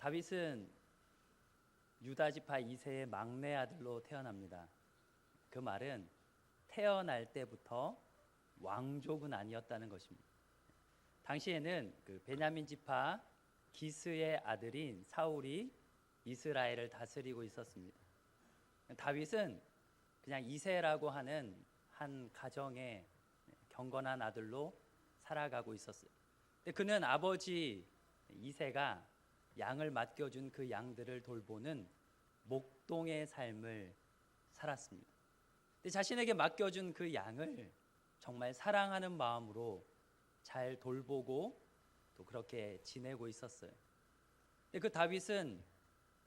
다윗은 유다 지파 이세의 막내 아들로 태어납니다. 그 말은 태어날 때부터 왕족은 아니었다는 것입니다. 당시에는 그 베냐민 지파 기스의 아들인 사울이 이스라엘을 다스리고 있었습니다. 다윗은 그냥 이세라고 하는 한 가정의 경건한 아들로 살아가고 있었어요. 근데 그는 아버지 이세가 양을 맡겨준 그 양들을 돌보는 목동의 삶을 살았습니다. 근데 자신에게 맡겨준 그 양을 정말 사랑하는 마음으로 잘 돌보고 또 그렇게 지내고 있었어요. 근데 그 다윗은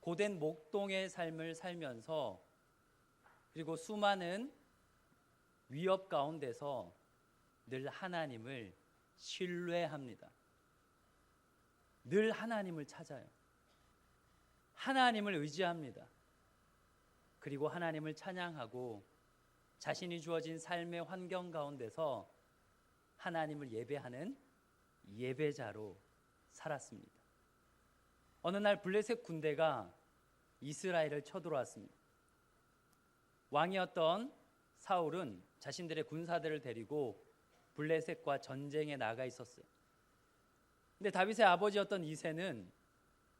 고된 목동의 삶을 살면서 그리고 수많은 위협 가운데서 늘 하나님을 신뢰합니다. 늘 하나님을 찾아요. 하나님을 의지합니다. 그리고 하나님을 찬양하고 자신이 주어진 삶의 환경 가운데서 하나님을 예배하는 예배자로 살았습니다. 어느 날 블레셋 군대가 이스라엘을 쳐들어왔습니다. 왕이었던 사울은 자신들의 군사들을 데리고 블레셋과 전쟁에 나가 있었어요. 근데 다윗의 아버지였던 이새는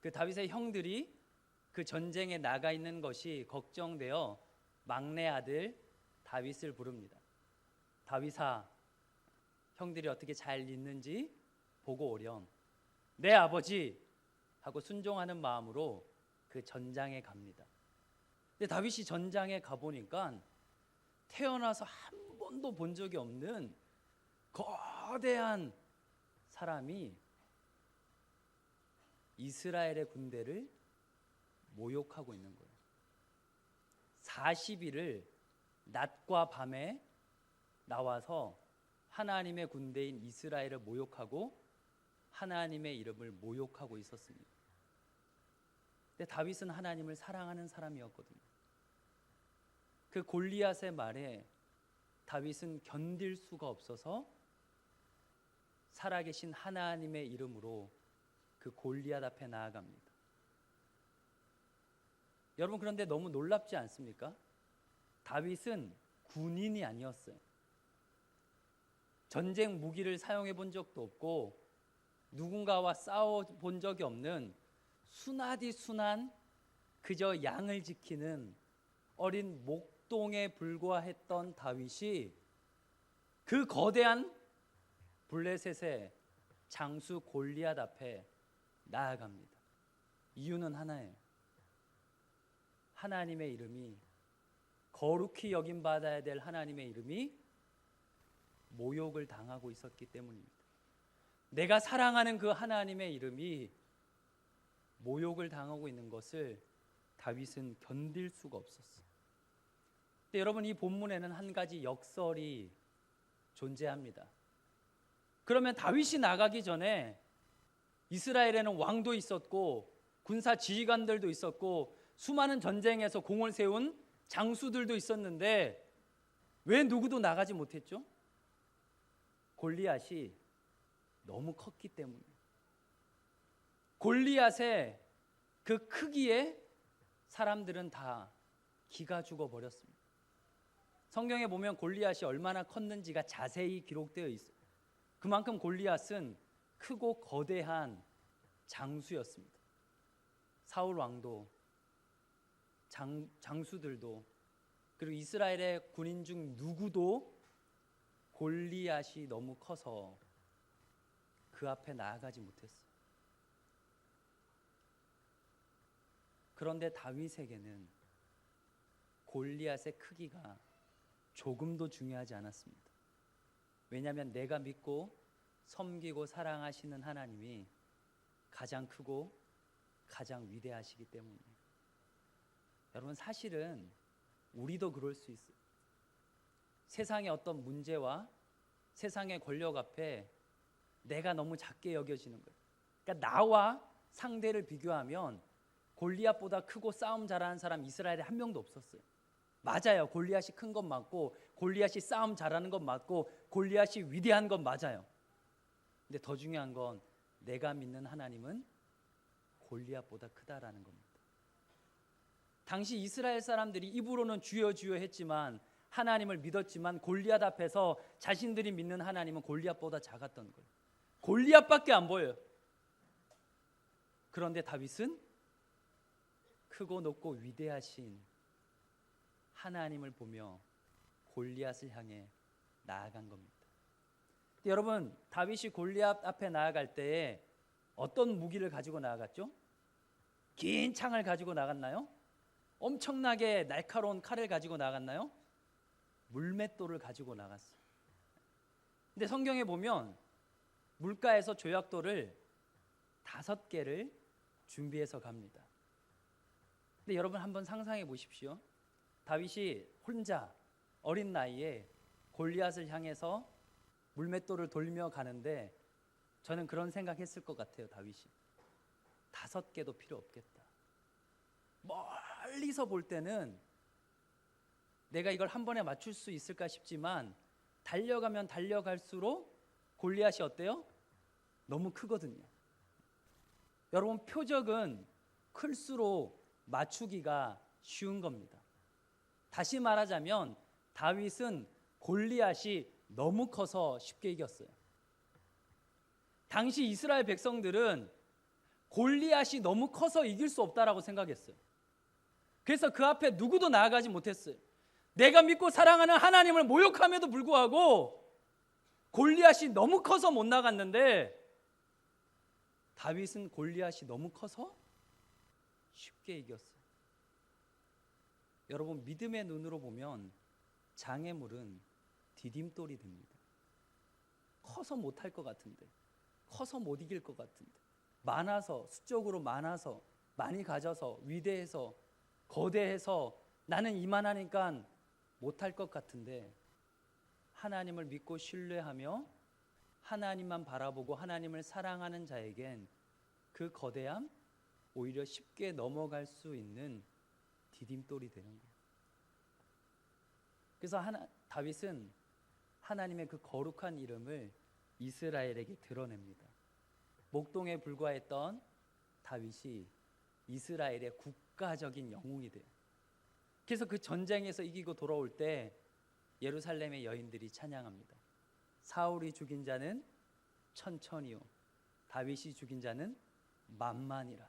그 다윗의 형들이 그 전쟁에 나가 있는 것이 걱정되어 막내 아들 다윗을 부릅니다. 다윗아, 형들이 어떻게 잘 있는지 보고 오렴. 내 아버지 하고 순종하는 마음으로 그 전장에 갑니다. 근데 다윗이 전장에 가보니까 태어나서 한 번도 본 적이 없는 거대한 사람이 이스라엘의 군대를 모욕하고 있는 거예요. 40일을 낮과 밤에 나와서 하나님의 군대인 이스라엘을 모욕하고 하나님의 이름을 모욕하고 있었습니다. 근데 다윗은 하나님을 사랑하는 사람이었거든요. 그 골리앗의 말에 다윗은 견딜 수가 없어서 살아계신 하나님의 이름으로 그 골리앗 앞에 나아갑니다. 여러분, 그런데 너무 놀랍지 않습니까? 다윗은 군인이 아니었어요. 전쟁 무기를 사용해 본 적도 없고 누군가와 싸워 본 적이 없는 순하디 순한 그저 양을 지키는 어린 목동에 불과했던 다윗이 그 거대한 블레셋의 장수 골리앗 앞에 나아갑니다. 이유는 하나예요. 하나님의 이름이, 거룩히 여김받아야 될 하나님의 이름이 모욕을 당하고 있었기 때문입니다. 내가 사랑하는 그 하나님의 이름이 모욕을 당하고 있는 것을 다윗은 견딜 수가 없었어요. 근데 여러분, 이 본문에는 한 가지 역설이 존재합니다. 그러면 다윗이 나가기 전에 이스라엘에는 왕도 있었고 군사 지휘관들도 있었고 수많은 전쟁에서 공을 세운 장수들도 있었는데 왜 누구도 나가지 못했죠? 골리앗이 너무 컸기 때문이에요. 골리앗의 그 크기에 사람들은 다 기가 죽어버렸습니다. 성경에 보면 골리앗이 얼마나 컸는지가 자세히 기록되어 있어요. 그만큼 골리앗은 크고 거대한 장수였습니다. 사울 왕도 장수들도 그리고 이스라엘의 군인 중 누구도 골리앗이 너무 커서 그 앞에 나아가지 못했어요. 그런데 다윗에게는 골리앗의 크기가 조금도 중요하지 않았습니다. 왜냐하면 내가 믿고 섬기고 사랑하시는 하나님이 가장 크고 가장 위대하시기 때문이에요. 여러분, 사실은 우리도 그럴 수 있어요. 세상의 어떤 문제와 세상의 권력 앞에 내가 너무 작게 여겨지는 거예요. 그러니까 나와 상대를 비교하면 골리앗보다 크고 싸움 잘하는 사람 이스라엘에 한 명도 없었어요. 맞아요. 골리앗이 큰 건 맞고 골리앗이 싸움 잘하는 건 맞고 골리앗이 위대한 건 맞아요. 근데 더 중요한 건 내가 믿는 하나님은 골리앗보다 크다라는 겁니다. 당시 이스라엘 사람들이 입으로는 주여 주여 했지만 하나님을 믿었지만 골리앗 앞에서 자신들이 믿는 하나님은 골리앗보다 작았던 거예요. 골리앗밖에 안 보여요. 그런데 다윗은 크고 높고 위대하신 하나님을 보며 골리앗을 향해 나아간 겁니다. 여러분, 다윗이 골리앗 앞에 나아갈 때에 어떤 무기를 가지고 나아갔죠? 긴 창을 가지고 나갔나요? 엄청나게 날카로운 칼을 가지고 나갔나요? 물맷돌을 가지고 나갔어요. 근데 성경에 보면 물가에서 조약돌을 5개를 준비해서 갑니다. 근데 여러분 한번 상상해 보십시오. 다윗이 혼자 어린 나이에 골리앗을 향해서 물맷돌을 돌며 가는데 저는 그런 생각했을 것 같아요. 다윗이 5개도 필요 없겠다. 멀리서 볼 때는 내가 이걸 한 번에 맞출 수 있을까 싶지만 달려가면 달려갈수록 골리앗이 어때요? 너무 크거든요. 여러분, 표적은 클수록 맞추기가 쉬운 겁니다. 다시 말하자면 다윗은 골리앗이 너무 커서 쉽게 이겼어요. 당시 이스라엘 백성들은 골리앗이 너무 커서 이길 수 없다라고 생각했어요. 그래서 그 앞에 누구도 나아가지 못했어요. 내가 믿고 사랑하는 하나님을 모욕함에도 불구하고 골리앗이 너무 커서 못 나갔는데 다윗은 골리앗이 너무 커서 쉽게 이겼어요. 여러분, 믿음의 눈으로 보면 장애물은 디딤돌이 됩니다. 커서 못할 것 같은데, 커서 못 이길 것 같은데, 많아서, 수적으로 많아서, 많이 가져서, 위대해서, 거대해서 나는 이만하니까 못할 것 같은데 하나님을 믿고 신뢰하며 하나님만 바라보고 하나님을 사랑하는 자에겐 그 거대함 오히려 쉽게 넘어갈 수 있는 디딤돌이 되는 거예요. 그래서 다윗은 하나님의 그 거룩한 이름을 이스라엘에게 드러냅니다. 목동에 불과했던 다윗이 이스라엘의 국가적인 영웅이 돼요. 그래서 그 전쟁에서 이기고 돌아올 때 예루살렘의 여인들이 찬양합니다. 사울이 죽인 자는 천천히요, 다윗이 죽인 자는 만만이라.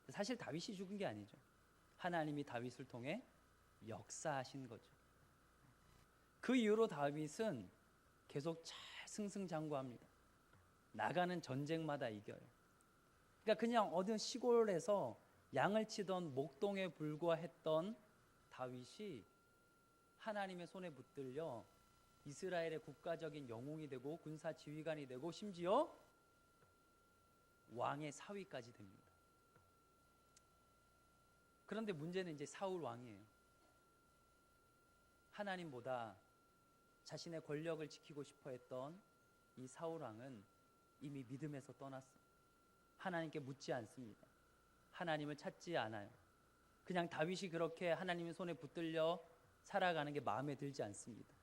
사실 다윗이 죽은 게 아니죠. 하나님이 다윗을 통해 역사하신 거죠. 그 이후로 다윗은 계속 잘 승승장구합니다. 나가는 전쟁마다 이겨요. 그러니까 그냥 어느 시골에서 양을 치던 목동에 불과했던 다윗이 하나님의 손에 붙들려 이스라엘의 국가적인 영웅이 되고 군사 지휘관이 되고 심지어 왕의 사위까지 됩니다. 그런데 문제는 이제 사울 왕이에요. 하나님보다 자신의 권력을 지키고 싶어 했던 이 사울 왕은 이미 믿음에서 떠났어요. 하나님께 묻지 않습니다. 하나님을 찾지 않아요. 그냥 다윗이 그렇게 하나님의 손에 붙들려 살아가는 게 마음에 들지 않습니다.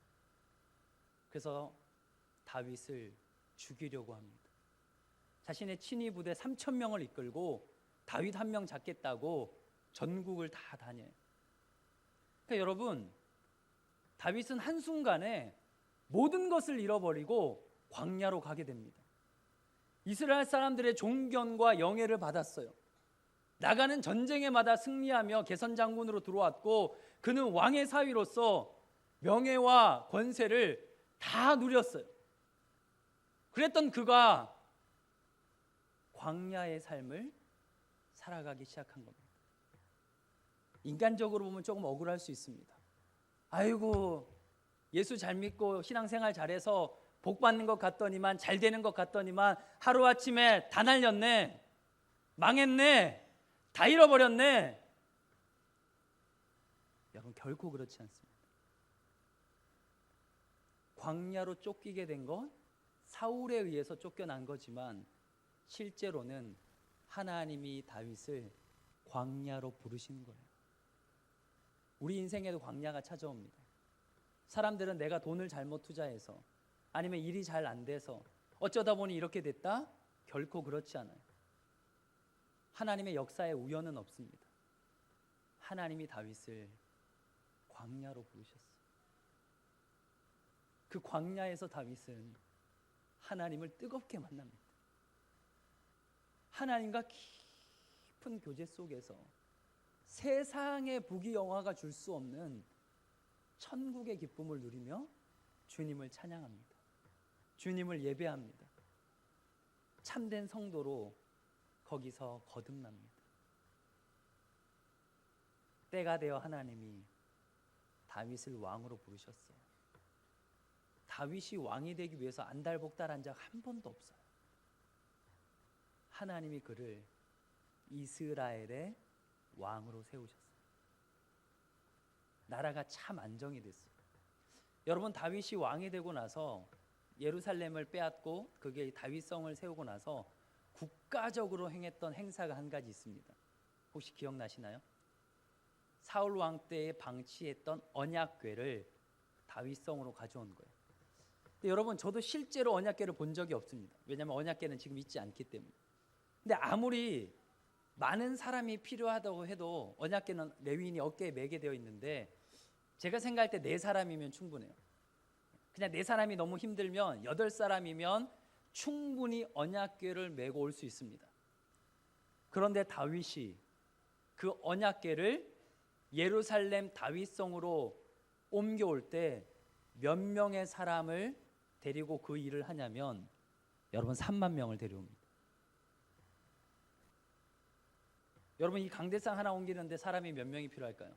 그래서 다윗을 죽이려고 합니다. 자신의 친위 부대 3,000명을 이끌고 다윗 한 명 잡겠다고 전국을 다 다녀요. 그러니까 여러분, 다윗은 한순간에 모든 것을 잃어버리고 광야로 가게 됩니다. 이스라엘 사람들의 존경과 영예를 받았어요. 나가는 전쟁에마다 승리하며 개선장군으로 들어왔고 그는 왕의 사위로서 명예와 권세를 다 누렸어요. 그랬던 그가 광야의 삶을 살아가기 시작한 겁니다. 인간적으로 보면 조금 억울할 수 있습니다. 아이고, 예수 잘 믿고 신앙생활 잘해서 복 받는 것 같더니만, 잘 되는 것 같더니만 하루아침에 다 날렸네, 망했네, 다 잃어버렸네. 여러분, 결코 그렇지 않습니다. 광야로 쫓기게 된 건 사울에 의해서 쫓겨난 거지만 실제로는 하나님이 다윗을 광야로 부르신 거예요. 우리 인생에도 광야가 찾아옵니다. 사람들은 내가 돈을 잘못 투자해서 아니면 일이 잘 안 돼서 어쩌다 보니 이렇게 됐다? 결코 그렇지 않아요. 하나님의 역사에 우연은 없습니다. 하나님이 다윗을 광야로 부르셨어요. 그 광야에서 다윗은 하나님을 뜨겁게 만납니다. 하나님과 깊은 교제 속에서 세상의 부귀영화가 줄 수 없는 천국의 기쁨을 누리며 주님을 찬양합니다. 주님을 예배합니다. 참된 성도로 거기서 거듭납니다. 때가 되어 하나님이 다윗을 왕으로 부르셨어요. 다윗이 왕이 되기 위해서 안달복달한 적 한 번도 없어요. 하나님이 그를 이스라엘의 왕으로 세우셨어요. 나라가 참 안정이 됐어요. 여러분, 다윗이 왕이 되고 나서 예루살렘을 빼앗고 그게 다윗성을 세우고 나서 국가적으로 행했던 행사가 한 가지 있습니다. 혹시 기억나시나요? 사울 왕 때에 방치했던 언약궤를 다윗성으로 가져온 거예요. 근데 여러분, 저도 실제로 언약궤를 본 적이 없습니다. 왜냐하면 언약궤는 지금 있지 않기 때문에. 근데 아무리 많은 사람이 필요하다고 해도 언약궤는 레위인이 어깨에 메게 되어 있는데, 제가 생각할 때 4사람이면 충분해요. 그냥 4사람이 너무 힘들면 8사람이면 충분히 언약궤를 메고 올 수 있습니다. 그런데 다윗이 그 언약궤를 예루살렘 다윗성으로 옮겨올 때 몇 명의 사람을 데리고 그 일을 하냐면, 여러분, 3만 명을 데려옵니다. 여러분, 이 강대상 하나 옮기는데 사람이 몇 명이 필요할까요?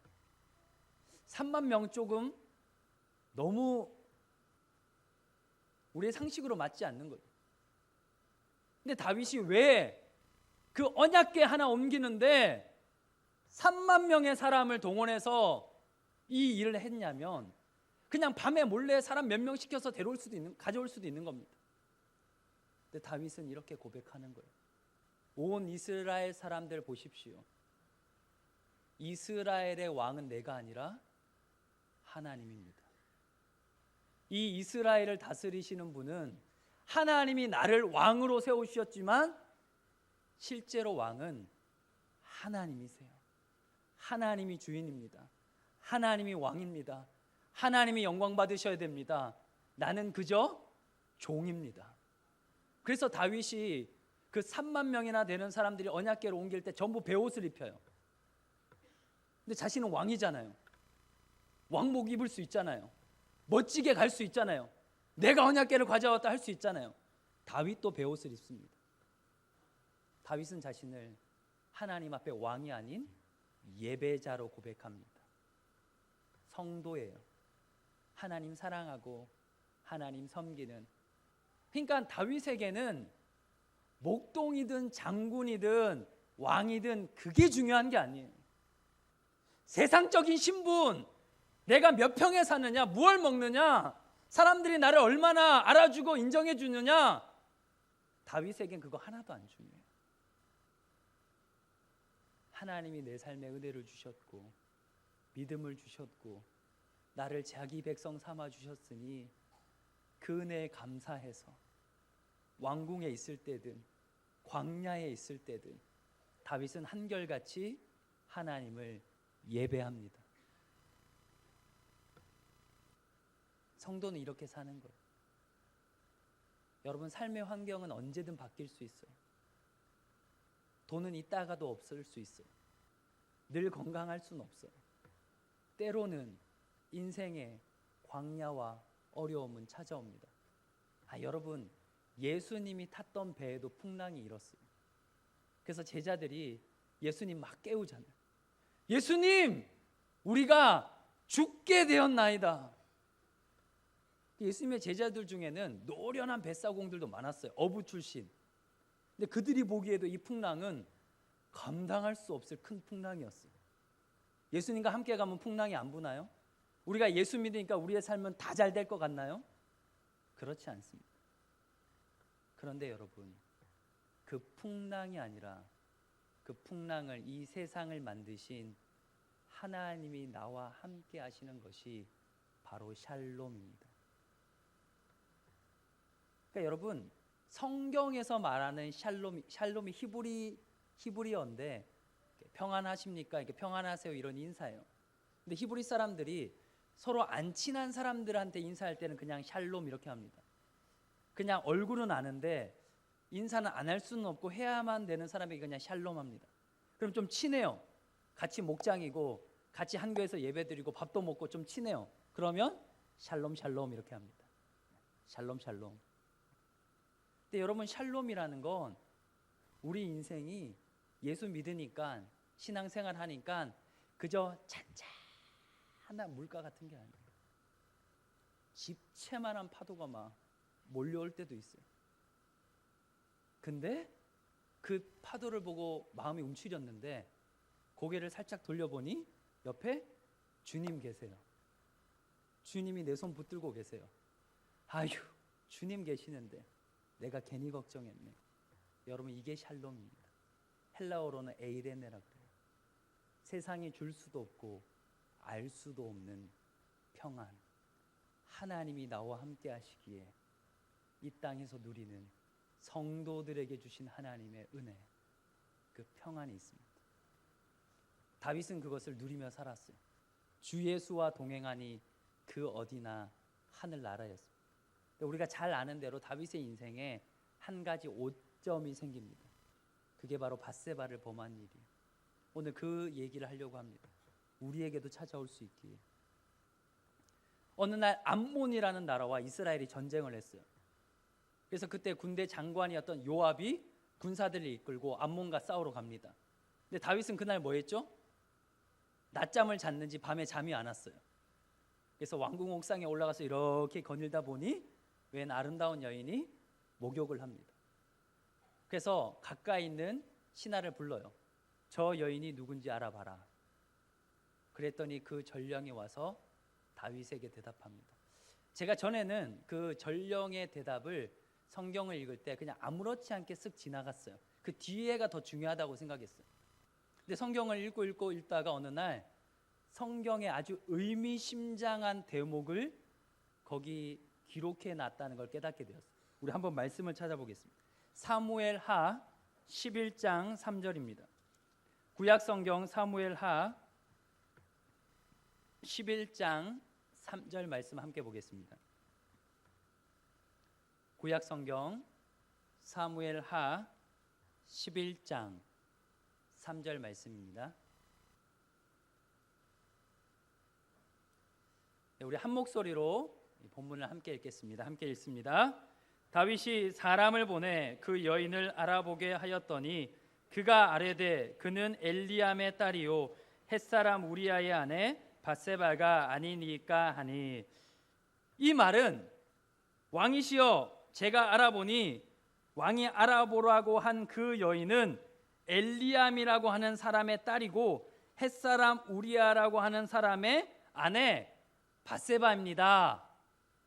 3만 명 조금 너무 우리의 상식으로 맞지 않는 거예요. 근데 다윗이 왜 그 언약궤 하나 옮기는데 3만 명의 사람을 동원해서 이 일을 했냐면, 그냥 밤에 몰래 사람 몇 명 시켜서 가져올 수도 있는 겁니다. 근데 다윗은 이렇게 고백하는 거예요. 온 이스라엘 사람들 보십시오. 이스라엘의 왕은 내가 아니라 하나님입니다. 이 이스라엘을 다스리시는 분은 하나님이 나를 왕으로 세우셨지만 실제로 왕은 하나님이세요. 하나님이 주인입니다. 하나님이 왕입니다. 하나님이 영광 받으셔야 됩니다. 나는 그저 종입니다. 그래서 다윗이 그 3만 명이나 되는 사람들이 언약궤를 옮길 때 전부 베옷을 입혀요. 근데 자신은 왕이잖아요. 왕복 입을 수 있잖아요. 멋지게 갈 수 있잖아요. 내가 언약궤를 가져왔다 할 수 있잖아요. 다윗도 베옷을 입습니다. 다윗은 자신을 하나님 앞에 왕이 아닌 예배자로 고백합니다. 성도예요. 하나님 사랑하고 하나님 섬기는. 그러니까 다윗에게는 목동이든 장군이든 왕이든 그게 중요한 게 아니에요. 세상적인 신분, 내가 몇 평에 사느냐, 무얼 먹느냐, 사람들이 나를 얼마나 알아주고 인정해 주느냐, 다윗에겐 그거 하나도 안 중요해요. 하나님이 내 삶에 은혜를 주셨고 믿음을 주셨고 나를 자기 백성 삼아 주셨으니 그 은혜에 감사해서 왕궁에 있을 때든 광야에 있을 때든 다윗은 한결같이 하나님을 예배합니다. 성도는 이렇게 사는 거예요. 여러분, 삶의 환경은 언제든 바뀔 수 있어요. 돈은 있다가도 없을 수 있어요. 늘 건강할 수는 없어요. 때로는 인생의 광야와 어려움은 찾아옵니다. 여러분, 예수님이 탔던 배에도 풍랑이 일었어요. 그래서 제자들이 예수님 막 깨우잖아요. 예수님, 우리가 죽게 되었나이다. 예수님의 제자들 중에는 노련한 뱃사공들도 많았어요. 어부 출신. 근데 그들이 보기에도 이 풍랑은 감당할 수 없을 큰 풍랑이었어요. 예수님과 함께 가면 풍랑이 안 부나요? 우리가 예수 믿으니까 우리의 삶은 다 잘 될 것 같나요? 그렇지 않습니다. 그런데 여러분, 그 풍랑이 아니라 그 풍랑을, 이 세상을 만드신 하나님이 나와 함께 하시는 것이 바로 샬롬입니다. 그러니까 여러분, 성경에서 말하는 샬롬이 히브리 히브리어인데 평안하십니까? 이렇게 평안하세요 이런 인사예요. 근데 히브리 사람들이 서로 안 친한 사람들한테 인사할 때는 그냥 샬롬 이렇게 합니다. 그냥 얼굴은 아는데 인사는 안 할 수는 없고 해야만 되는 사람에게 그냥 샬롬 합니다. 그럼 좀 친해요. 같이 목장이고 같이 한 교회에서 예배드리고 밥도 먹고 좀 친해요. 그러면 샬롬 샬롬 이렇게 합니다. 샬롬 샬롬. 근데 여러분, 샬롬이라는 건 우리 인생이 예수 믿으니까 신앙생활 하니까 그저 잔잔한 물가 같은 게 아니에요. 집채만한 파도가 막 몰려올 때도 있어요. 근데 그 파도를 보고 마음이 움츠렸는데 고개를 살짝 돌려보니 옆에 주님 계세요. 주님이 내 손 붙들고 계세요. 아휴, 주님 계시는데 내가 괜히 걱정했네. 여러분, 이게 샬롬입니다. 헬라어로는 에이레네라 그래요. 세상이 줄 수도 없고 알 수도 없는 평안. 하나님이 나와 함께 하시기에 이 땅에서 누리는 성도들에게 주신 하나님의 은혜, 그 평안이 있습니다. 다윗은 그것을 누리며 살았어요. 주 예수와 동행하니 그 어디나 하늘나라였습니다. 우리가 잘 아는 대로 다윗의 인생에 한 가지 오점이 생깁니다. 그게 바로 밧세바를 범한 일이에요. 오늘 그 얘기를 하려고 합니다. 우리에게도 찾아올 수 있기에. 어느 날 암몬이라는 나라와 이스라엘이 전쟁을 했어요. 그래서 그때 군대 장관이었던 요압이 군사들을 이끌고 암몬과 싸우러 갑니다. 근데 다윗은 그날 뭐 했죠? 낮잠을 잤는지 밤에 잠이 안 왔어요. 그래서 왕궁 옥상에 올라가서 이렇게 거닐다 보니 웬 아름다운 여인이 목욕을 합니다. 그래서 가까이 있는 신하를 불러요. 저 여인이 누군지 알아봐라. 그랬더니 그 전령이 와서 다윗에게 대답합니다. 제가 전에는 그 전령의 대답을 성경을 읽을 때 그냥 아무렇지 않게 쓱 지나갔어요. 그 뒤에가 더 중요하다고 생각했어요. 근데 성경을 읽고 읽다가 어느 날 성경에 아주 의미심장한 대목을 거기 기록해 놨다는 걸 깨닫게 되었어요. 우리 한번 말씀을 찾아보겠습니다. 사무엘하 11장 3절입니다. 구약 성경 사무엘하 11장 3절 말씀 함께 보겠습니다. 구약 성경 사무엘하 11장 3절 말씀입니다. 우리 한 목소리로 본문을 함께 읽겠습니다. 함께 읽습니다. 다윗이 사람을 보내 그 여인을 알아보게 하였더니 그가 아뢰되 그는 엘리암의 딸이요 햇사람 우리아의 아내 밧세바가 아니니까 하니. 이 말은 왕이시여 제가 알아보니 왕이 알아보라고 한 그 여인은 엘리암이라고 하는 사람의 딸이고 햇사람 우리아라고 하는 사람의 아내 밧세바입니다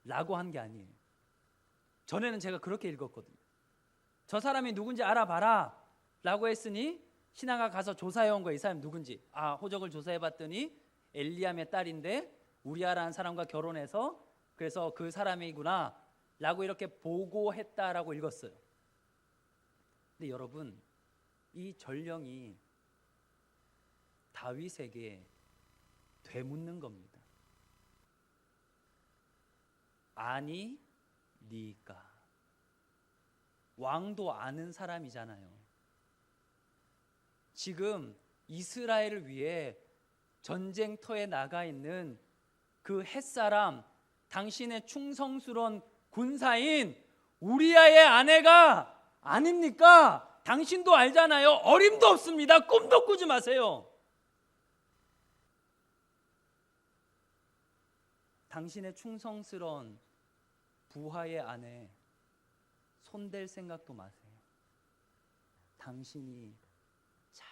라고 한 게 아니에요. 전에는 제가 그렇게 읽었거든요. 저 사람이 누군지 알아봐라 라고 했으니 신하가 가서 조사해 온 거예요. 이 사람이 누군지. 호적을 조사해 봤더니 엘리암의 딸인데 우리아라는 사람과 결혼해서 그래서 그 사람이구나 라고 이렇게 보고했다라고 읽었어요. 근데 여러분, 이 전령이 다윗에게 되묻는 겁니다. 아니니까. 왕도 아는 사람이잖아요. 지금 이스라엘을 위해 전쟁터에 나가 있는 그 햇사람, 당신의 충성스러운 군사인 우리아의 아내가 아닙니까? 당신도 알잖아요. 어림도 없습니다. 꿈도 꾸지 마세요. 당신의 충성스러운 부하의 아내 손댈 생각도 마세요. 당신이 잘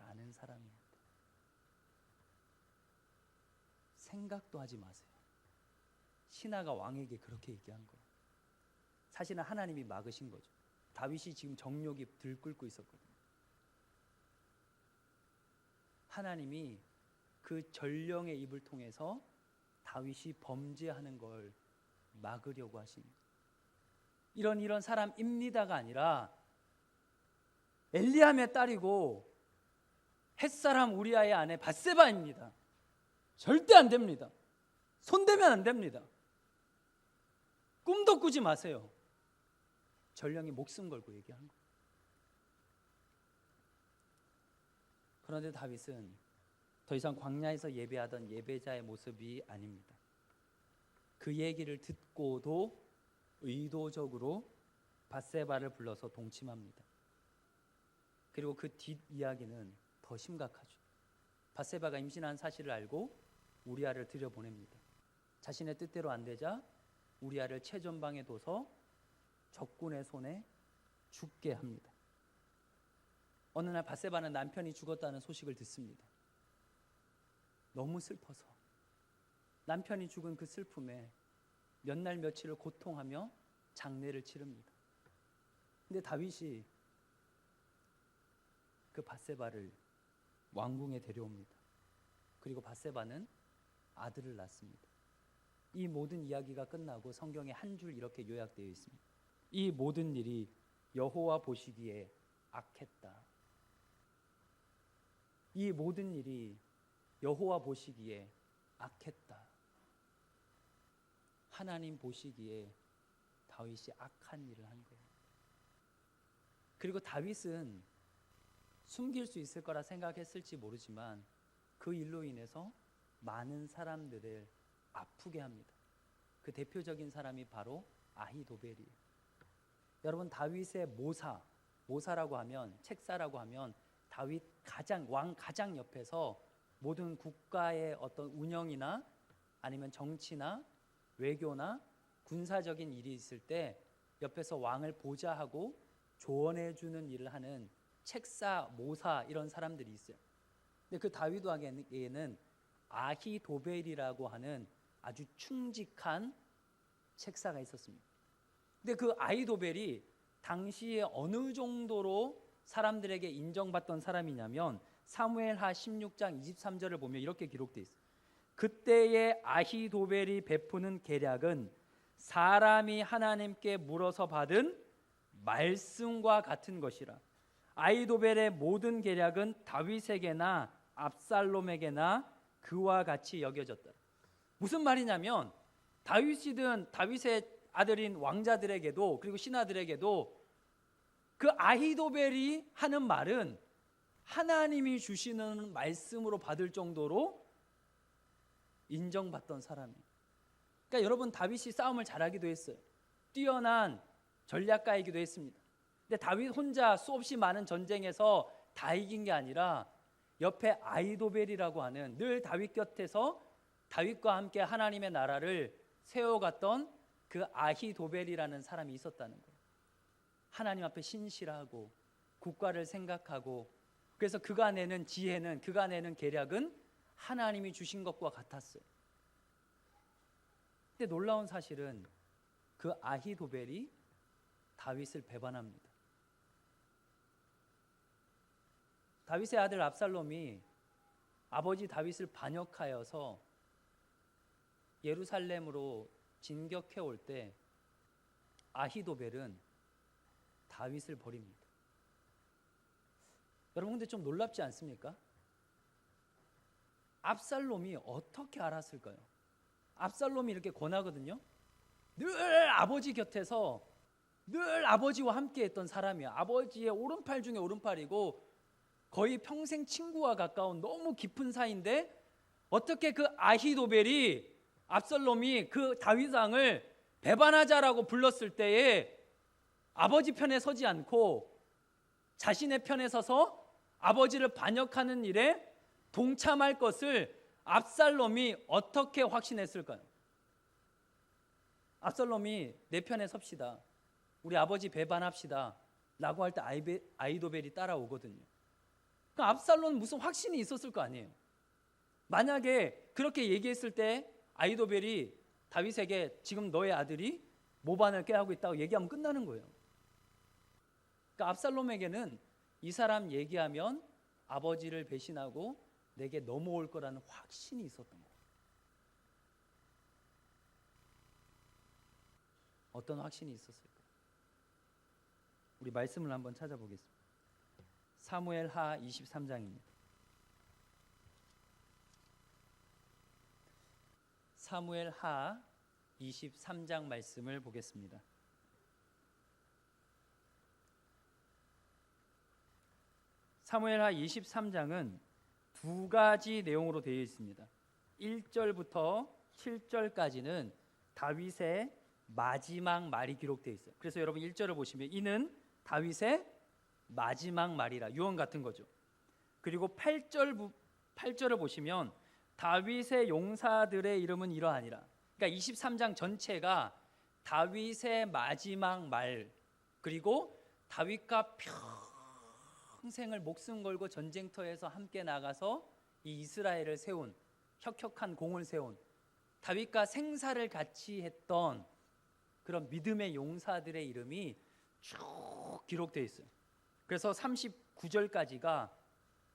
아는 사람입니다. 생각도 하지 마세요. 신하가 왕에게 그렇게 얘기한 거예요. 사실은 하나님이 막으신 거죠. 다윗이 지금 정욕이 들끓고 있었거든요. 하나님이 그 전령의 입을 통해서 다윗이 범죄하는 걸 막으려고 하십니다. 이런 사람입니다가 아니라 엘리암의 딸이고 햇사람 우리아의 아내 밧세바입니다. 절대 안 됩니다. 손대면 안 됩니다. 꿈도 꾸지 마세요. 전령이 목숨 걸고 얘기한 거예요. 그런데 다윗은 더 이상 광야에서 예배하던 예배자의 모습이 아닙니다. 그 얘기를 듣고도 의도적으로 밧세바를 불러서 동침합니다. 그리고 그 뒷이야기는 더 심각하죠. 밧세바가 임신한 사실을 알고 우리아를 들여보냅니다. 자신의 뜻대로 안 되자 우리아를 최전방에 둬서 적군의 손에 죽게 합니다. 어느 날 밧세바는 남편이 죽었다는 소식을 듣습니다. 너무 슬퍼서 남편이 죽은 그 슬픔에 몇 날 며칠을 고통하며 장례를 치릅니다. 근데 다윗이 그 밧세바를 왕궁에 데려옵니다. 그리고 밧세바는 아들을 낳습니다. 이 모든 이야기가 끝나고 성경에 한 줄 이렇게 요약되어 있습니다. 이 모든 일이 여호와 보시기에 악했다. 이 모든 일이 여호와 보시기에 악했다. 하나님 보시기에 다윗이 악한 일을 한 거예요. 그리고 다윗은 숨길 수 있을 거라 생각했을지 모르지만 그 일로 인해서 많은 사람들을 아프게 합니다. 그 대표적인 사람이 바로 아히도벨이에요. 여러분, 다윗의 모사라고 하면, 책사라고 하면 다윗 왕 가장 옆에서 모든 국가의 어떤 운영이나 아니면 정치나 외교나 군사적인 일이 있을 때 옆에서 왕을 보좌하고 조언해 주는 일을 하는 책사, 모사 이런 사람들이 있어요. 근데 그 다윗 왕에게는 아히도벨이라고 하는 아주 충직한 책사가 있었습니다. 근데 그 아히도벨이 당시에 어느 정도로 사람들에게 인정받던 사람이냐면 사무엘하 16장 23절을 보면 이렇게 기록되어 있어요. 그때의 아히도벨이 베푸는 계략은 사람이 하나님께 물어서 받은 말씀과 같은 것이라. 아히도벨의 모든 계략은 다윗에게나 압살롬에게나 그와 같이 여겨졌다. 무슨 말이냐면 다윗이든 다윗의 아들인 왕자들에게도 그리고 신하들에게도 그 아히도벨이 하는 말은 하나님이 주시는 말씀으로 받을 정도로 인정받던 사람이에요. 그러니까 여러분, 다윗이 싸움을 잘하기도 했어요. 뛰어난 전략가이기도 했습니다. 근데 다윗 혼자 수없이 많은 전쟁에서 다 이긴 게 아니라 옆에 아히도벨이라고 하는 늘 다윗 곁에서 다윗과 함께 하나님의 나라를 세워갔던 그 아히도벨이라는 사람이 있었다는 거예요. 하나님 앞에 신실하고 국가를 생각하고, 그래서 그가 내는 지혜는, 그가 내는 계략은 하나님이 주신 것과 같았어요. 근데 놀라운 사실은 그 아히도벨이 다윗을 배반합니다. 다윗의 아들 압살롬이 아버지 다윗을 반역하여서 예루살렘으로 진격해 올 때 아히도벨은 다윗을 버립니다. 여러분, 근데 좀 놀랍지 않습니까? 압살롬이 어떻게 알았을까요? 압살롬이 이렇게 권하거든요. 늘 아버지 곁에서 늘 아버지와 함께 했던 사람이야. 아버지의 오른팔 중에 오른팔이고 거의 평생 친구와 가까운 너무 깊은 사이인데 어떻게 그 아히도벨이 압살롬이 그 다윗 왕을 배반하자라고 불렀을 때에 아버지 편에 서지 않고 자신의 편에 서서 아버지를 반역하는 일에 동참할 것을 압살롬이 어떻게 확신했을까요? 압살롬이 내 편에 섭시다, 우리 아버지 배반합시다 라고 할 때 아히도벨이 따라오거든요. 그러니까 압살롬은 무슨 확신이 있었을 거 아니에요. 만약에 그렇게 얘기했을 때 아히도벨이 다윗에게 지금 너의 아들이 모반을 꾀하고 있다고 얘기하면 끝나는 거예요. 그러니까 압살롬에게는 이 사람 얘기하면 아버지를 배신하고 내게 넘어올 거라는 확신이 있었던 거예요. 어떤 확신이 있었을까요? 우리 말씀을 한번 찾아보겠습니다. 사무엘하 23장입니다. 사무엘하 23장 말씀을 보겠습니다. 사무엘하 23장은 두 가지 내용으로 되어 있습니다. 1절부터 7절까지는 다윗의 마지막 말이 기록되어 있어요. 그래서 여러분 1절을 보시면 이는 다윗의 마지막 말이라, 유언 같은 거죠. 그리고 8절을 보시면 다윗의 용사들의 이름은 이러하니라. 그러니까 23장 전체가 다윗의 마지막 말, 그리고 다윗과 평생을 목숨 걸고 전쟁터에서 함께 나가서 이 이스라엘을 세운, 혁혁한 공을 세운, 다윗과 생사를 같이 했던 그런 믿음의 용사들의 이름이 쭉 기록되어 있어요. 그래서 39절까지가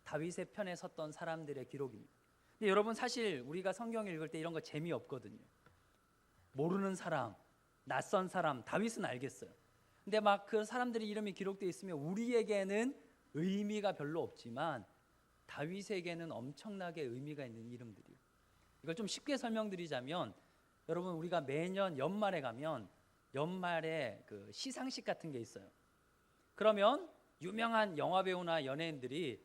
다윗의 편에 섰던 사람들의 기록입니다. 근데 여러분, 사실 우리가 성경을 읽을 때 이런 거 재미없거든요. 모르는 사람, 낯선 사람, 다윗은 알겠어요. 근데 막 그 사람들의 이름이 기록되어 있으면 우리에게는 의미가 별로 없지만 다윗에게는 엄청나게 의미가 있는 이름들이에요. 이걸 좀 쉽게 설명드리자면, 여러분, 우리가 매년 연말에 가면 연말에 그 시상식 같은 게 있어요. 그러면 유명한 영화배우나 연예인들이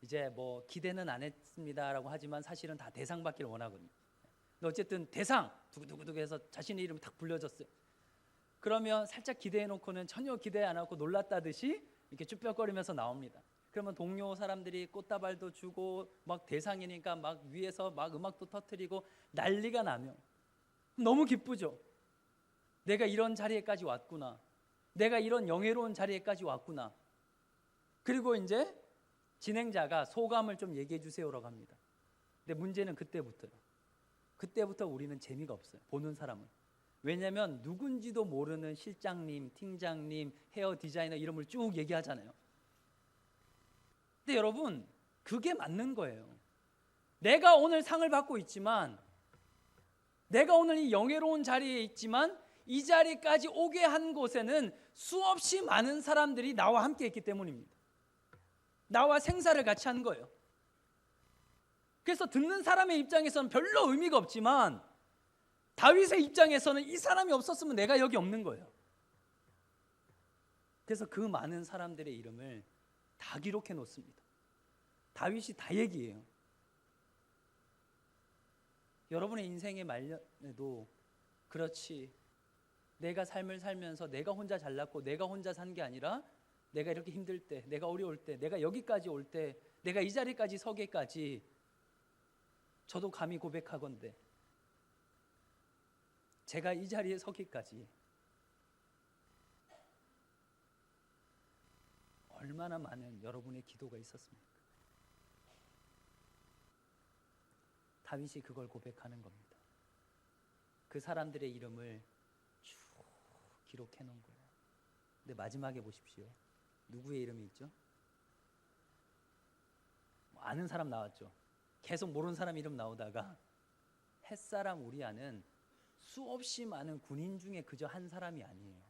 이제 뭐 기대는 안 했습니다라고 하지만 사실은 다 대상 받기를 원하거든요. 근데 어쨌든 대상 두구두구두구 해서 자신의 이름이 딱 불려졌어요. 그러면 살짝 기대해 놓고는 전혀 기대 안 하고 놀랐다듯이 이렇게 쭈뼛거리면서 나옵니다. 그러면 동료 사람들이 꽃다발도 주고 막 대상이니까 막 위에서 막 음악도 터뜨리고 난리가 나면 너무 기쁘죠. 내가 이런 자리에까지 왔구나. 내가 이런 영예로운 자리에까지 왔구나. 그리고 이제 진행자가 소감을 좀 얘기해 주세요라고 합니다. 근데 문제는 그때부터요. 그때부터 우리는 재미가 없어요. 보는 사람은. 왜냐하면 누군지도 모르는 실장님, 팀장님, 헤어 디자이너 이름을 쭉 얘기하잖아요. 근데 여러분, 그게 맞는 거예요. 내가 오늘 상을 받고 있지만, 내가 오늘 이 영예로운 자리에 있지만, 이 자리까지 오게 한 곳에는 수없이 많은 사람들이 나와 함께 했기 때문입니다. 나와 생사를 같이 한 거예요. 그래서 듣는 사람의 입장에서는 별로 의미가 없지만 다윗의 입장에서는 이 사람이 없었으면 내가 여기 없는 거예요. 그래서 그 많은 사람들의 이름을 다 기록해 놓습니다. 다윗이 다 얘기해요. 여러분의 인생의 말년에도 그렇지, 내가 삶을 살면서 내가 혼자 잘났고 내가 혼자 산 게 아니라 내가 이렇게 힘들 때, 내가 어려울 때, 내가 여기까지 올 때, 내가 이 자리까지 서기까지 저도 감히 고백하건대 제가 이 자리에 서기까지 얼마나 많은 여러분의 기도가 있었습니까? 다윗이 그걸 고백하는 겁니다. 그 사람들의 이름을 쭉 기록해 놓은 거예요. 근데 마지막에 보십시오. 누구의 이름이 있죠? 아는 사람 나왔죠. 계속 모르는 사람 이름 나오다가 햇사람 우리아는 수없이 많은 군인 중에 그저 한 사람이 아니에요.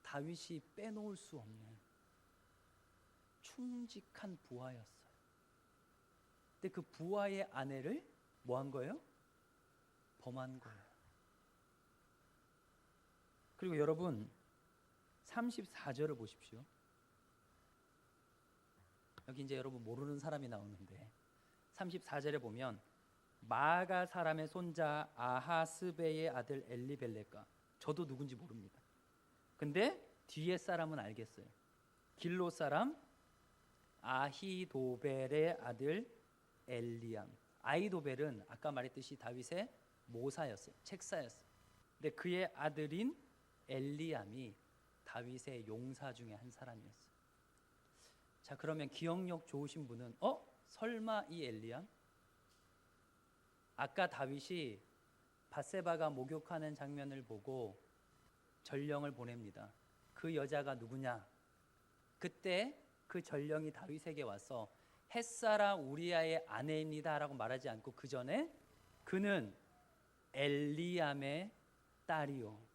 다윗이 빼놓을 수 없는 충직한 부하였어요. 근데 그 부하의 아내를 뭐 한 거예요? 범한 거예요. 그리고 여러분 34절을 보십시오. 여기 이제 여러분 모르는 사람이 나오는데 34절에 보면 마가 사람의 손자 아하스베의 아들 엘리벨렉과, 저도 누군지 모릅니다. 근데 뒤에 사람은 알겠어요. 길로 사람 아히도벨의 아들 엘리암. 아히도벨은 아까 말했듯이 다윗의 모사였어요. 책사였어요. 근데 그의 아들인 엘리암이 다윗의 용사 중에 한 사람이었어요. 자, 그러면 기억력 좋으신 분은 설마 이 엘리암? 아까 다윗이 밧세바가 목욕하는 장면을 보고 전령을 보냅니다. 그 여자가 누구냐? 그때 그 전령이 다윗에게 와서 햇사람 우리아의 아내입니다 라고 말하지 않고 그 전에 그는 엘리암의 딸이요,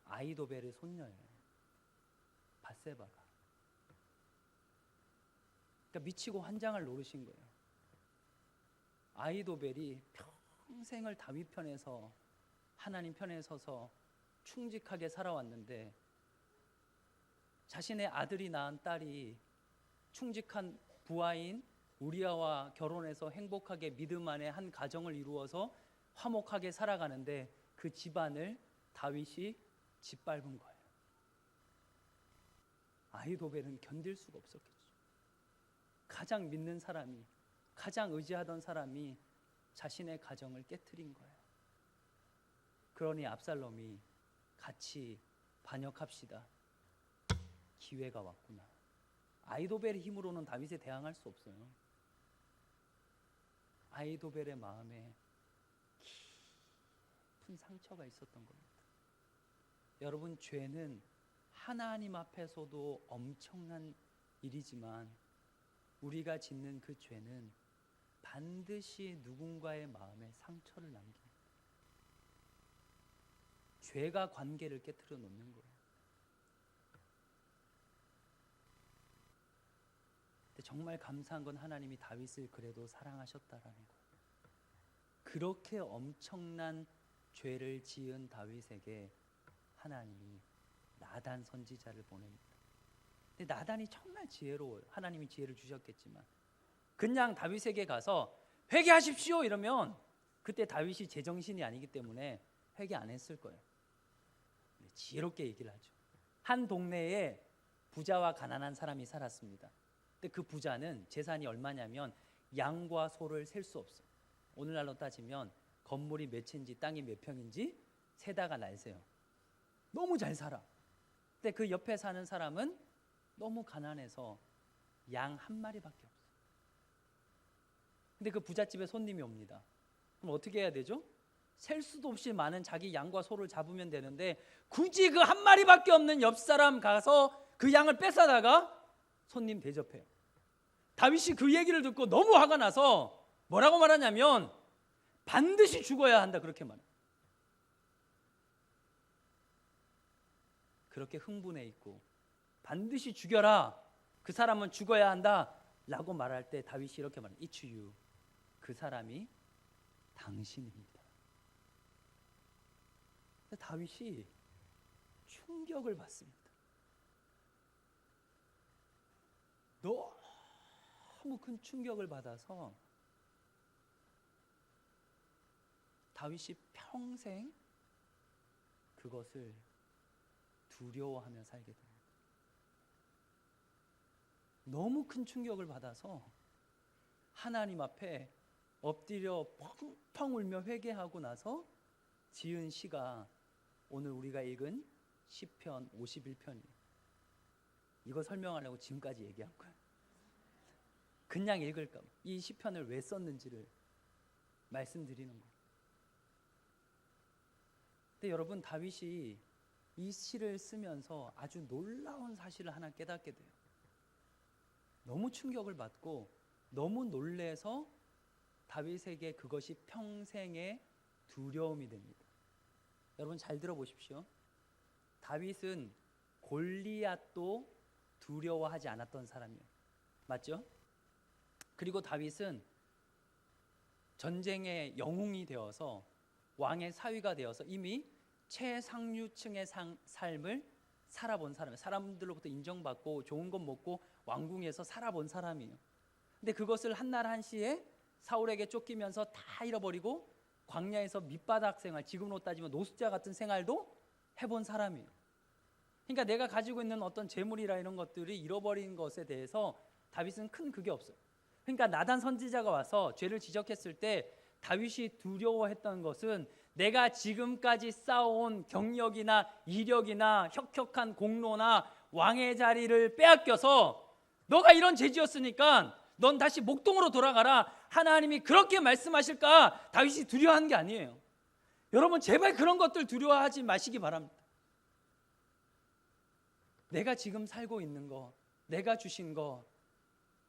아히도벨의 손녀예요. 밧세바가. 그러니까 미치고 환장을 노리신 거예요. 아히도벨이 평생을 다윗 편에서 하나님 편에 서서 충직하게 살아왔는데 자신의 아들이 낳은 딸이 충직한 부하인 우리아와 결혼해서 행복하게 믿음 안에 한 가정을 이루어서 화목하게 살아가는데 그 집안을 다윗이 짓밟은 거예요. 아히도벨은 견딜 수가 없었겠죠. 가장 믿는 사람이, 가장 의지하던 사람이 자신의 가정을 깨트린 거예요. 그러니 압살롬이 같이 반역합시다. 기회가 왔구나. 아히도벨의 힘으로는 다윗에 대항할 수 없어요. 아히도벨의 마음에 깊은 상처가 있었던 겁니다. 여러분, 죄는 하나님 앞에서도 엄청난 일이지만 우리가 짓는 그 죄는 반드시 누군가의 마음에 상처를 남깁니다. 죄가 관계를 깨트려 놓는 거예요. 근데 정말 감사한 건 하나님이 다윗을 그래도 사랑하셨다라는 거예요. 그렇게 엄청난 죄를 지은 다윗에게 하나님이 나단 선지자를 보냅니다. 근데 나단이 정말 지혜로워요. 하나님이 지혜를 주셨겠지만 그냥 다윗에게 가서 회개하십시오 이러면 그때 다윗이 제정신이 아니기 때문에 회개 안 했을 거예요. 지혜롭게 얘기를 하죠. 한 동네에 부자와 가난한 사람이 살았습니다. 근데 그 부자는 재산이 얼마냐면 양과 소를 셀 수 없어요. 오늘날로 따지면 건물이 몇 채인지 땅이 몇 평인지 세다가 날세요. 너무 잘 살아. 근데 그 옆에 사는 사람은 너무 가난해서 양 한 마리밖에 없어요. 근데 그 부잣집에 손님이 옵니다. 그럼 어떻게 해야 되죠? 셀 수도 없이 많은 자기 양과 소를 잡으면 되는데 굳이 그 한 마리밖에 없는 옆 사람 가서 그 양을 뺏어다가 손님 대접해요. 다윗이 그 얘기를 듣고 너무 화가 나서 뭐라고 말하냐면 반드시 죽어야 한다 그렇게 말해요. 그렇게 흥분해 있고 반드시 죽여라, 그 사람은 죽어야 한다 라고 말할 때 다윗이 이렇게 말해요. It's you. 그 사람이 당신입니다. 다윗이 충격을 받습니다. 너무 큰 충격을 받아서 다윗이 평생 그것을 두려워하며 살게 됩니다. 너무 큰 충격을 받아서 하나님 앞에 엎드려 펑펑 울며 회개하고 나서 지은 시가 오늘 우리가 읽은 시편 51편이에요. 이거 설명하려고 지금까지 얘기한 거예요. 그냥 읽을까 봐. 이 시편을 왜 썼는지를 말씀드리는 거예요. 근데 여러분, 다윗이 이 시를 쓰면서 아주 놀라운 사실을 하나 깨닫게 돼요. 너무 충격을 받고 너무 놀래서 다윗에게 그것이 평생의 두려움이 됩니다. 여러분 잘 들어보십시오. 다윗은 골리앗도 두려워하지 않았던 사람이에요. 맞죠? 그리고 다윗은 전쟁의 영웅이 되어서 왕의 사위가 되어서 이미 최상류층의 삶을 살아본 사람이에요. 사람들로부터 인정받고 좋은 것 먹고 왕궁에서 살아본 사람이에요. 근데 그것을 한날 한시에 사울에게 쫓기면서 다 잃어버리고 광야에서 밑바닥 생활, 지금으로 따지면 노숙자 같은 생활도 해본 사람이에요. 그러니까 내가 가지고 있는 어떤 재물이라 이런 것들이 잃어버린 것에 대해서 다윗은 큰 그게 없어요. 그러니까 나단 선지자가 와서 죄를 지적했을 때 다윗이 두려워했던 것은 내가 지금까지 쌓아온 경력이나 이력이나 혁혁한 공로나 왕의 자리를 빼앗겨서 너가 이런 죄 지었으니까 넌 다시 목동으로 돌아가라, 하나님이 그렇게 말씀하실까 다윗이 두려워한 게 아니에요. 여러분 제발 그런 것들 두려워하지 마시기 바랍니다. 내가 지금 살고 있는 거, 내가 주신 거,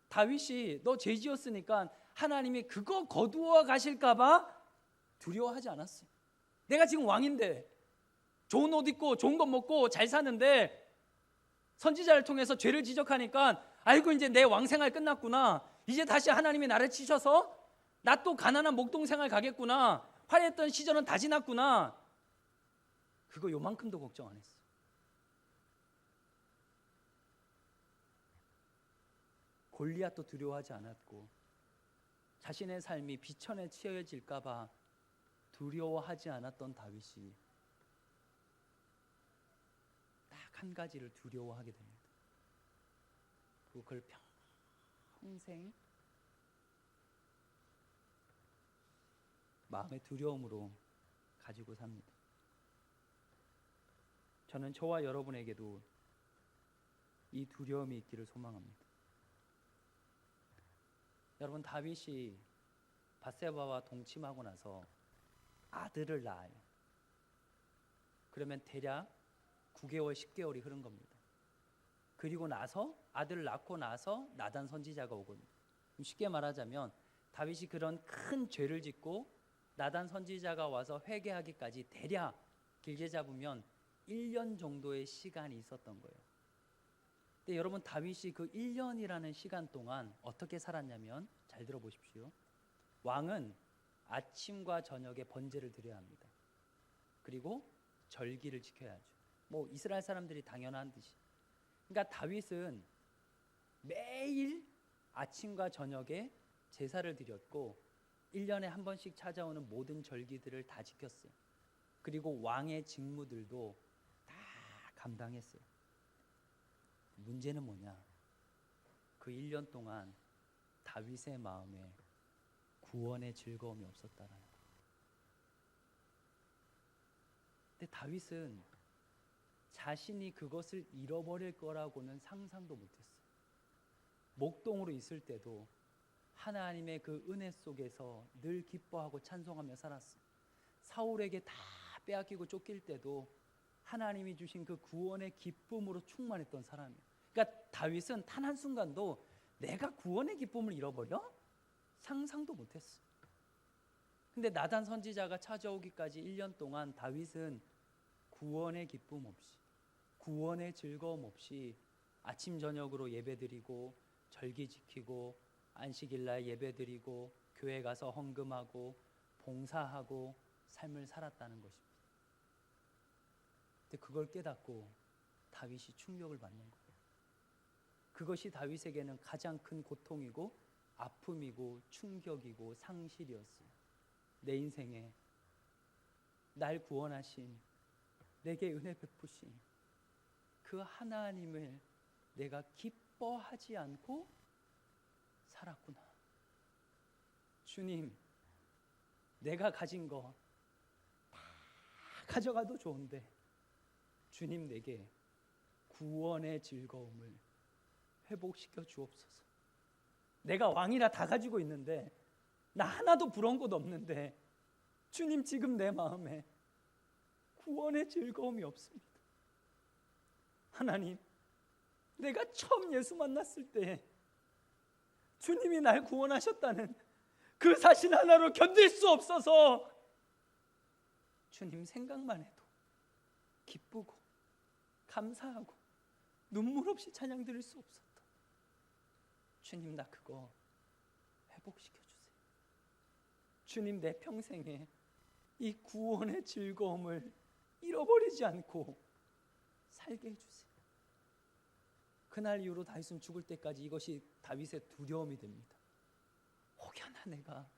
다윗이 너 죄 지었으니까 하나님이 그거 거두어 가실까 봐 두려워하지 않았어요. 내가 지금 왕인데 좋은 옷 입고 좋은 것 먹고 잘 사는데 선지자를 통해서 죄를 지적하니까 아이고 이제 내 왕생활 끝났구나. 이제 다시 하나님이 나를 치셔서 나 또 가난한 목동생활 가겠구나. 화려했던 시절은 다 지났구나. 그거 요만큼도 걱정 안 했어. 골리앗도 두려워하지 않았고 자신의 삶이 비천에 치여질까 봐 두려워하지 않았던 다윗이 딱 한 가지를 두려워하게 됩니다. 그리고 그걸 평생 마음의 두려움으로 가지고 삽니다. 저는 저와 여러분에게도 이 두려움이 있기를 소망합니다. 여러분, 다윗이 밧세바와 동침하고 나서 아들을 낳아요. 그러면 대략 9개월, 10개월이 흐른 겁니다. 그리고 나서 아들을 낳고 나서 나단 선지자가 오거든요. 쉽게 말하자면 다윗이 그런 큰 죄를 짓고 나단 선지자가 와서 회개하기까지 대략 길게 잡으면 1년 정도의 시간이 있었던 거예요. 근데 여러분, 다윗이 그 1년이라는 시간 동안 어떻게 살았냐면, 잘 들어보십시오. 왕은 아침과 저녁에 번제를 드려야 합니다. 그리고 절기를 지켜야죠. 뭐 이스라엘 사람들이 당연한 듯이. 그러니까 다윗은 매일 아침과 저녁에 제사를 드렸고 1년에 한 번씩 찾아오는 모든 절기들을 다 지켰어요. 그리고 왕의 직무들도 다 감당했어요. 문제는 뭐냐? 그 1년 동안 다윗의 마음에 구원의 즐거움이 없었다라는 거예요. 근데 다윗은 자신이 그것을 잃어버릴 거라고는 상상도 못했어요. 목동으로 있을 때도 하나님의 그 은혜 속에서 늘 기뻐하고 찬송하며 살았어요. 사울에게 다 빼앗기고 쫓길 때도 하나님이 주신 그 구원의 기쁨으로 충만했던 사람이에요. 그러니까 다윗은 단 한순간도 내가 구원의 기쁨을 잃어버려? 상상도 못했어요. 근데 나단 선지자가 찾아오기까지 1년 동안 다윗은 구원의 기쁨 없이, 구원의 즐거움 없이 아침 저녁으로 예배드리고 절기 지키고 안식일날 예배드리고 교회 가서 헌금하고 봉사하고 삶을 살았다는 것입니다. 근데 그걸 깨닫고 다윗이 충격을 받는 거예요. 그것이 다윗에게는 가장 큰 고통이고 아픔이고 충격이고 상실이었어요. 내 인생에 날 구원하신, 내게 은혜 베푸신 그 하나님을 내가 기뻐하지 않고 살았구나. 주님, 내가 가진 거 다 가져가도 좋은데 주님, 내게 구원의 즐거움을 회복시켜 주옵소서. 내가 왕이라 다 가지고 있는데 나 하나도 부러운 것 없는데 주님, 지금 내 마음에 구원의 즐거움이 없습니다. 하나님, 내가 처음 예수 만났을 때 주님이 날 구원하셨다는 그 사실 하나로 견딜 수 없어서 주님 생각만 해도 기쁘고 감사하고 눈물 없이 찬양 드릴 수 없었다. 주님, 나 그거 회복시켜 주세요. 주님, 내 평생에 이 구원의 즐거움을 잃어버리지 않고 살게 해주세요. 그날 이후로 다윗은 죽을 때까지 이것이 다윗의 두려움이 됩니다. 혹여나 내가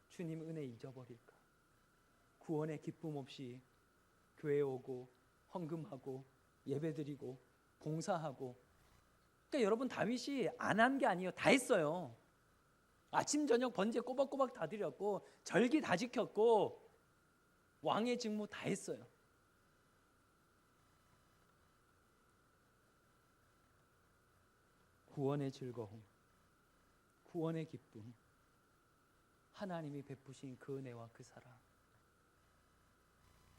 주님 은혜 잊어버릴까? 구원의 기쁨 없이 교회에 오고 헌금하고 예배드리고 봉사하고. 그러니까 여러분, 다윗이 안 한 게 아니에요. 다 했어요. 아침 저녁 번제 꼬박꼬박 다 드렸고 절기 다 지켰고 왕의 직무 다 했어요. 구원의 즐거움, 구원의 기쁨, 하나님이 베푸신 그 은혜와 그 사랑,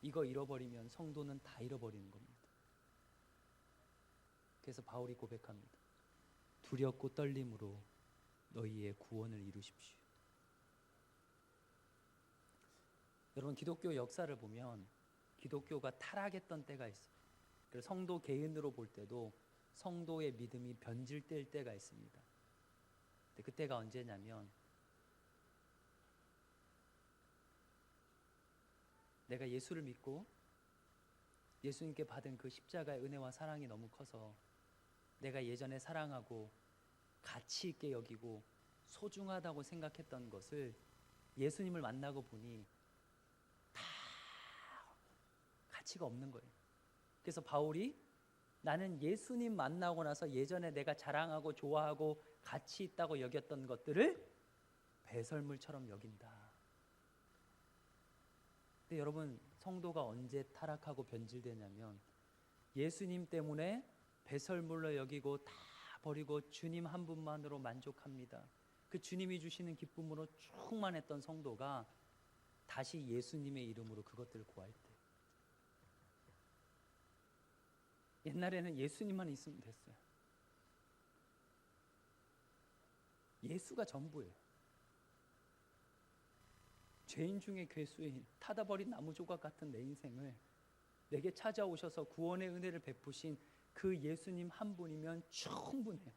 이거 잃어버리면 성도는 다 잃어버리는 겁니다. 그래서 바울이 고백합니다. 두렵고 떨림으로 너희의 구원을 이루십시오. 여러분, 기독교 역사를 보면 기독교가 타락했던 때가 있어요. 그리고 성도 개인으로 볼 때도 성도의 믿음이 변질될 때가 있습니다. 근데 그때가 언제냐면 내가 예수를 믿고 예수님께 받은 그 십자가의 은혜와 사랑이 너무 커서 내가 예전에 사랑하고 가치 있게 여기고 소중하다고 생각했던 것을 예수님을 만나고 보니 다 가치가 없는 거예요. 그래서 바울이 나는 예수님 만나고 나서 예전에 내가 자랑하고 좋아하고 가치 있다고 여겼던 것들을 배설물처럼 여긴다. 근데 여러분, 성도가 언제 타락하고 변질되냐면 예수님 때문에 배설물로 여기고 다 버리고 주님 한 분만으로 만족합니다. 그 주님이 주시는 기쁨으로 충만했던 성도가 다시 예수님의 이름으로 그것들을 구할 때, 옛날에는 예수님만 있으면 됐어요. 예수가 전부예요. 죄인 중에 괴수인 타다 버린 나무 조각 같은 내 인생을 내게 찾아오셔서 구원의 은혜를 베푸신 그 예수님 한 분이면 충분해요.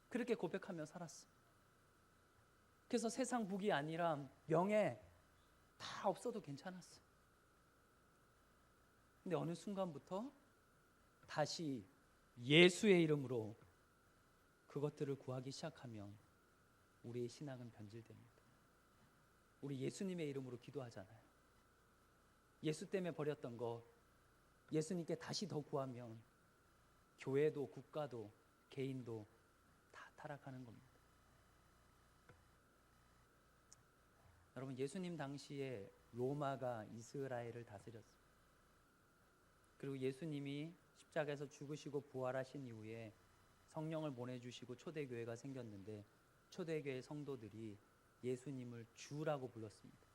그렇게 고백하며 살았어. 그래서 세상 복이 아니라 명예 다 없어도 괜찮았어. 근데 어느 순간부터 다시 예수의 이름으로 그것들을 구하기 시작하면 우리의 신앙은 변질됩니다. 우리 예수님의 이름으로 기도하잖아요. 예수 때문에 버렸던 거 예수님께 다시 더 구하면 교회도 국가도 개인도 다 타락하는 겁니다. 여러분, 예수님 당시에 로마가 이스라엘을 다스렸습니다. 그리고 예수님이 십자가에서 죽으시고 부활하신 이후에 성령을 보내주시고 초대교회가 생겼는데 초대교회 성도들이 예수님을 주라고 불렀습니다.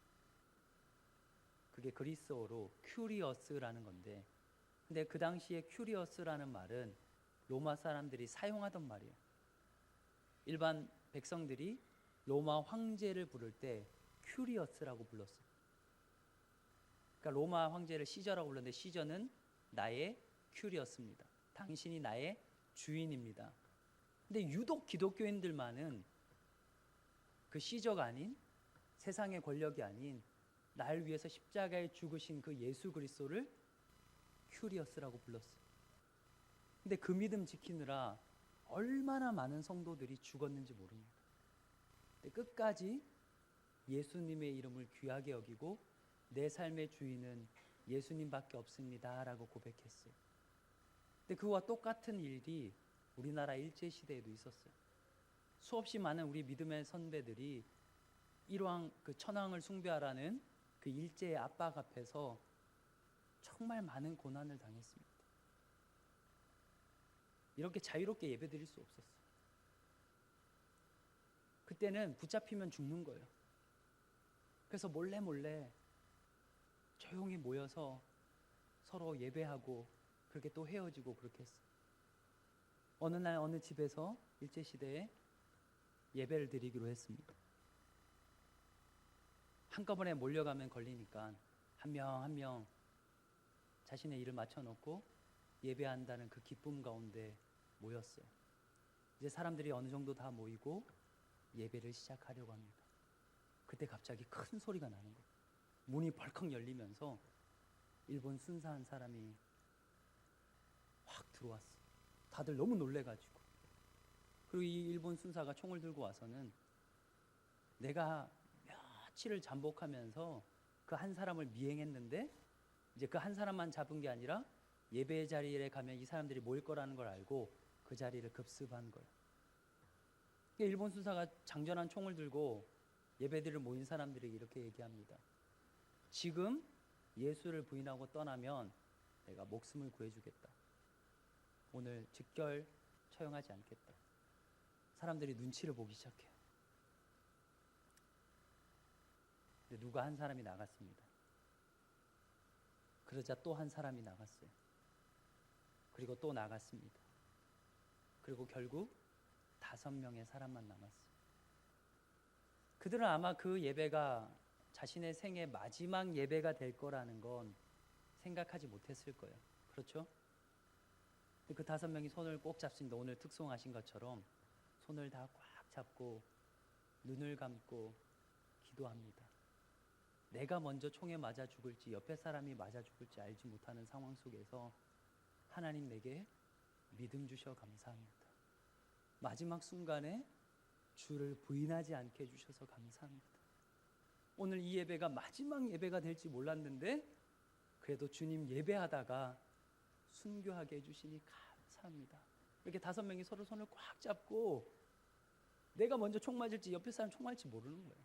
그게 그리스어로 큐리어스라는 건데, 근데 그 당시에 큐리어스라는 말은 로마 사람들이 사용하던 말이에요. 일반 백성들이 로마 황제를 부를 때 큐리어스라고 불렀어요. 그러니까 로마 황제를 시저라고 불렀는데 시저는 나의 큐리어스입니다. 당신이 나의 주인입니다. 근데 유독 기독교인들만은 그 시저가 아닌 세상의 권력이 아닌 날 위해서 십자가에 죽으신 그 예수 그리스도를 큐리어스라고 불렀어요. 근데 그 믿음 지키느라 얼마나 많은 성도들이 죽었는지 모릅니다. 근데 끝까지 예수님의 이름을 귀하게 여기고 내 삶의 주인은 예수님밖에 없습니다 라고 고백했어요. 근데 그와 똑같은 일이 우리나라 일제시대에도 있었어요. 수없이 많은 우리 믿음의 선배들이 일왕 그 천황을 숭배하라는 그 일제의 압박 앞에서 정말 많은 고난을 당했습니다. 이렇게 자유롭게 예배드릴 수 없었어요. 그때는 붙잡히면 죽는 거예요. 그래서 몰래 조용히 모여서 서로 예배하고 그렇게 또 헤어지고 그렇게 했어요. 어느 날 어느 집에서 일제시대에 예배를 드리기로 했습니다. 한꺼번에 몰려가면 걸리니까 한 명 한 명 자신의 일을 맞춰놓고 예배한다는 그 기쁨 가운데 모였어요. 이제 사람들이 어느 정도 다 모이고 예배를 시작하려고 합니다. 그때 갑자기 큰 소리가 나는 거예요. 문이 벌컥 열리면서 일본 순사한 사람이 확 들어왔어요. 다들 너무 놀래가지고. 그리고 이 일본 순사가 총을 들고 와서는 내가 며칠을 잠복하면서 그 한 사람을 미행했는데 이제 그 한 사람만 잡은 게 아니라 예배 자리에 가면 이 사람들이 모일 거라는 걸 알고 그 자리를 급습한 거예요. 일본 순사가 장전한 총을 들고 예배드릴 모인 사람들에게 이렇게 얘기합니다. 지금 예수를 부인하고 떠나면 내가 목숨을 구해주겠다. 오늘 즉결 처형하지 않겠다. 사람들이 눈치를 보기 시작해요. 근데 누가 한 사람이 나갔습니다. 그러자 또 한 사람이 나갔어요. 그리고 또 나갔습니다. 그리고 결국 5명의 사람만 남았어요. 그들은 아마 그 예배가 자신의 생애 마지막 예배가 될 거라는 건 생각하지 못했을 거예요. 그렇죠? 그 5명이 손을 꼭 잡습니다. 오늘 특송하신 것처럼 손을 다 꽉 잡고 눈을 감고 기도합니다. 내가 먼저 총에 맞아 죽을지 옆에 사람이 맞아 죽을지 알지 못하는 상황 속에서 하나님 내게 믿음 주셔 감사합니다. 마지막 순간에 주를 부인하지 않게 해주셔서 감사합니다. 오늘 이 예배가 마지막 예배가 될지 몰랐는데 그래도 주님 예배하다가 순교하게 해주시니 감사합니다. 이렇게 5명이 서로 손을 꽉 잡고 내가 먼저 총 맞을지 옆에 사람 총 맞을지 모르는 거예요.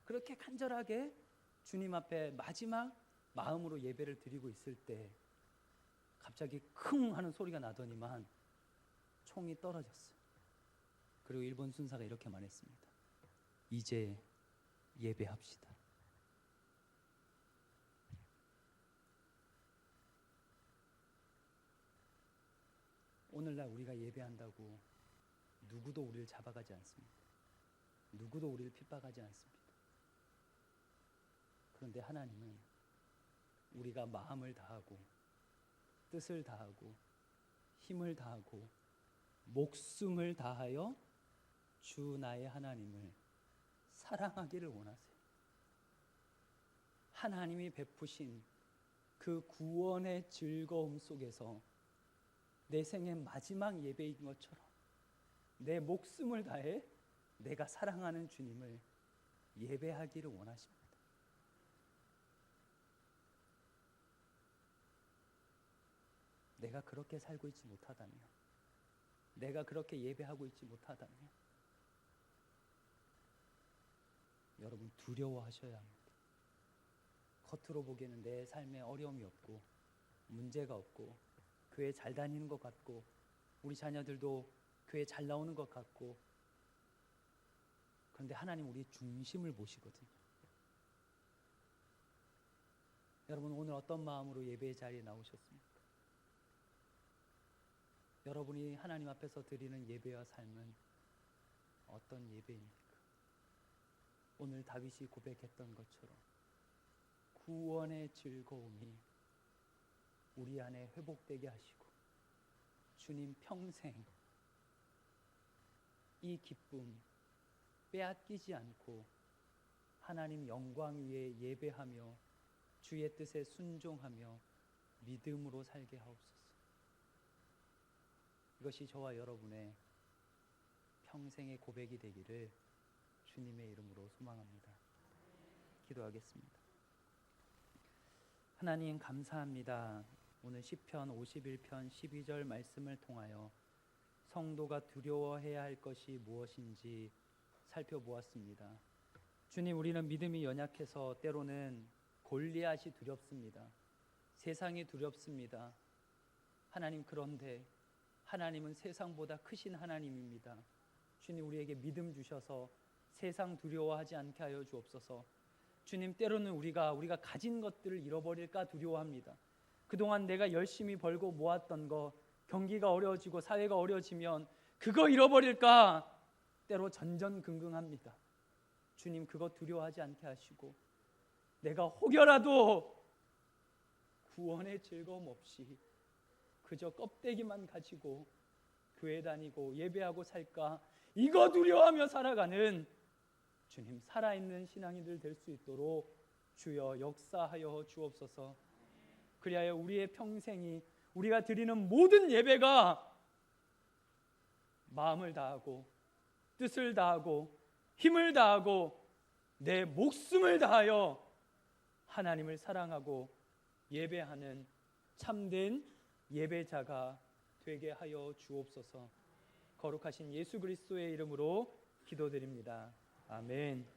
그렇게 간절하게 주님 앞에 마지막 마음으로 예배를 드리고 있을 때 갑자기 쿵 하는 소리가 나더니만 총이 떨어졌어요. 그리고 일본 순사가 이렇게 말했습니다. 이제 예배합시다. 오늘날 우리가 예배한다고 누구도 우리를 잡아가지 않습니다. 누구도 우리를 핍박하지 않습니다. 그런데 하나님은 우리가 마음을 다하고 뜻을 다하고 힘을 다하고 목숨을 다하여 주 나의 하나님을 사랑하기를 원하세요. 하나님이 베푸신 그 구원의 즐거움 속에서 내 생의 마지막 예배인 것처럼 내 목숨을 다해 내가 사랑하는 주님을 예배하기를 원하십니다. 내가 그렇게 살고 있지 못하다면, 내가 그렇게 예배하고 있지 못하다면 여러분 두려워하셔야 합니다. 겉으로 보기에는 내 삶에 어려움이 없고 문제가 없고 교회 잘 다니는 것 같고 우리 자녀들도 교회 잘 나오는 것 같고, 그런데 하나님 우리의 중심을 보시거든요. 여러분 오늘 어떤 마음으로 예배의 자리에 나오셨습니까? 여러분이 하나님 앞에서 드리는 예배와 삶은 어떤 예배입니까? 오늘 다윗이 고백했던 것처럼 구원의 즐거움이 우리 안에 회복되게 하시고 주님 평생 이 기쁨 빼앗기지 않고 하나님 영광 위에 예배하며 주의 뜻에 순종하며 믿음으로 살게 하옵소서. 이것이 저와 여러분의 평생의 고백이 되기를 주님의 이름으로 소망합니다. 기도하겠습니다. 하나님 감사합니다. 오늘 시편 51편 12절 말씀을 통하여 성도가 두려워해야 할 것이 무엇인지 살펴보았습니다. 주님, 우리는 믿음이 연약해서 때로는 골리앗이 두렵습니다. 세상이 두렵습니다. 하나님, 그런데 하나님은 세상보다 크신 하나님입니다. 주님, 우리에게 믿음 주셔서 세상 두려워하지 않게 하여 주옵소서. 주님, 때로는 우리가 가진 것들을 잃어버릴까 두려워합니다. 그동안 내가 열심히 벌고 모았던 거, 경기가 어려워지고 사회가 어려워지면 그거 잃어버릴까 때로 전전긍긍합니다. 주님, 그거 두려워하지 않게 하시고 내가 혹여라도 구원의 즐거움 없이 그저 껍데기만 가지고 교회 다니고 예배하고 살까, 이거 두려워하며 살아가는 주님, 살아있는 신앙인들 될 수 있도록 주여 역사하여 주옵소서. 그리하여 우리의 평생이, 우리가 드리는 모든 예배가 마음을 다하고 뜻을 다하고 힘을 다하고 내 목숨을 다하여 하나님을 사랑하고 예배하는 참된 예배자가 되게 하여 주옵소서. 거룩하신 예수 그리스도의 이름으로 기도드립니다. 아멘.